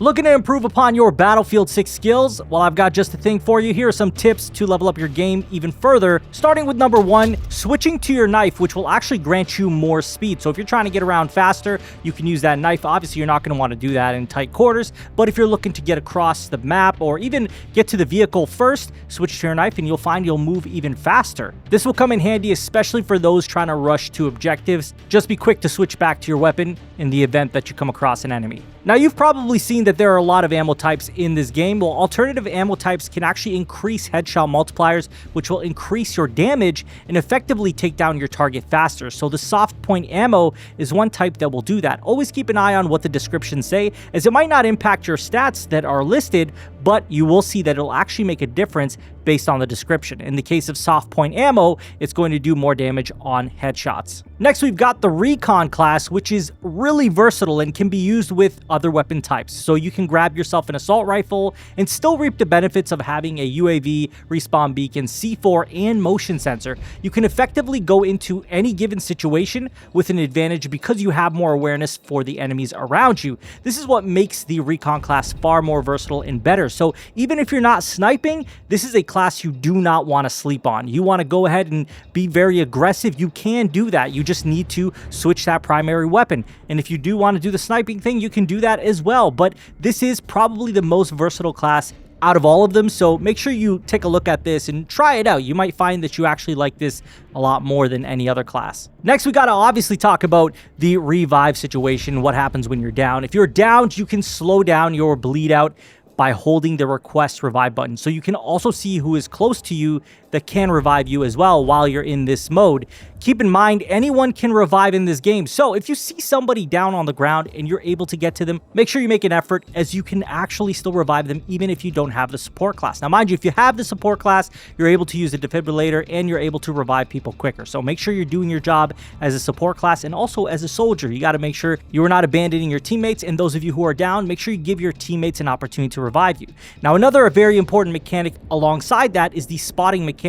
Looking to improve upon your Battlefield 6 skills? Well, I've got just the thing for you. Here are some tips to level up your game even further. Starting with number 1, switching to your knife, which will actually grant you more speed. So if you're trying to get around faster, you can use that knife. Obviously, you're not going to want to do that in tight quarters, but if you're looking to get across the map or even get to the vehicle first, switch to your knife and you'll find you'll move even faster. This will come in handy, especially for those trying to rush to objectives. Just be quick to switch back to your weapon in the event that you come across an enemy. Now, you've probably seen that there are a lot of ammo types in this game. Well, alternative ammo types can actually increase headshot multipliers, which will increase your damage and effectively take down your target faster. So the soft point ammo is one type that will do that. Always keep an eye on what the descriptions say, as it might not impact your stats that are listed, but you will see that it'll actually make a difference based on the description. In the case of soft point ammo, it's going to do more damage on headshots. Next, we've got the Recon class, which is really versatile and can be used with other weapon types. So you can grab yourself an assault rifle and still reap the benefits of having a UAV, respawn beacon, C4, and motion sensor. You can effectively go into any given situation with an advantage because you have more awareness for the enemies around you. This is what makes the Recon class far more versatile and better. So even if you're not sniping, this is a class you do not want to sleep on. You want to go ahead and be very aggressive. You can do that. You just need to switch that primary weapon. And if you do want to do the sniping thing, you can do that as well. But this is probably the most versatile class out of all of them, so make sure you take a look at this and try it out. You might find that you actually like this a lot more than any other class. Next, we got to obviously talk about the revive situation, what happens when you're down. If you're downed, you can slow down your bleed out by holding the request revive button. So you can also see who is close to you that can revive you as well while you're in this mode. Keep in mind, anyone can revive in this game. So if you see somebody down on the ground and you're able to get to them, make sure you make an effort, as you can actually still revive them even if you don't have the support class. Now, mind you, if you have the support class, you're able to use the defibrillator and you're able to revive people quicker. So make sure you're doing your job as a support class and also as a soldier. You got to make sure you are not abandoning your teammates, and those of you who are down, make sure you give your teammates an opportunity to revive you. Now, another very important mechanic alongside that is the spotting mechanic.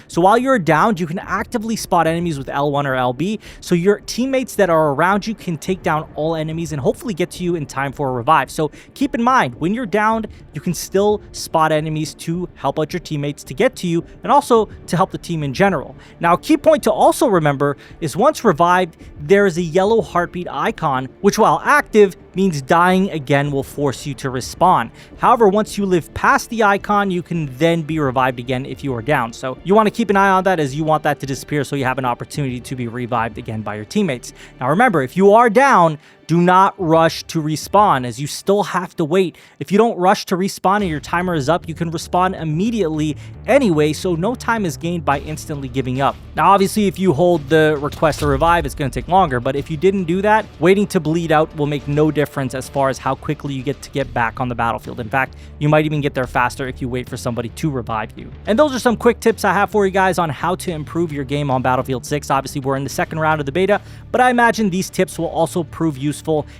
So while you're downed, you can actively spot enemies with L1 or LB, so your teammates that are around you can take down all enemies and hopefully get to you in time for a revive. So keep in mind, when you're downed, you can still spot enemies to help out your teammates to get to you and also to help the team in general. Now, a key point to also remember is once revived, there is a yellow heartbeat icon, which while active means dying again will force you to respawn. However, once you live past the icon, you can then be revived again if you are down. So you want to keep an eye on that, as you want that to disappear so you have an opportunity to be revived again by your teammates. Now remember, if you are down, do not rush to respawn, as you still have to wait. If you don't rush to respawn and your timer is up, you can respawn immediately anyway, so no time is gained by instantly giving up. Now, obviously, if you hold the request to revive, it's going to take longer, but if you didn't do that, waiting to bleed out will make no difference as far as how quickly you get back on the battlefield. In fact, you might even get there faster if you wait for somebody to revive you. And those are some quick tips I have for you guys on how to improve your game on Battlefield 6. Obviously, we're in the second round of the beta, but I imagine these tips will also prove useful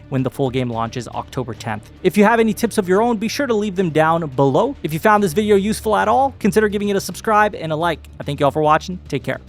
when the full game launches October 10th. If you have any tips of your own, be sure to leave them down below. If you found this video useful at all, consider giving it a subscribe and a like. I thank you all for watching. Take care.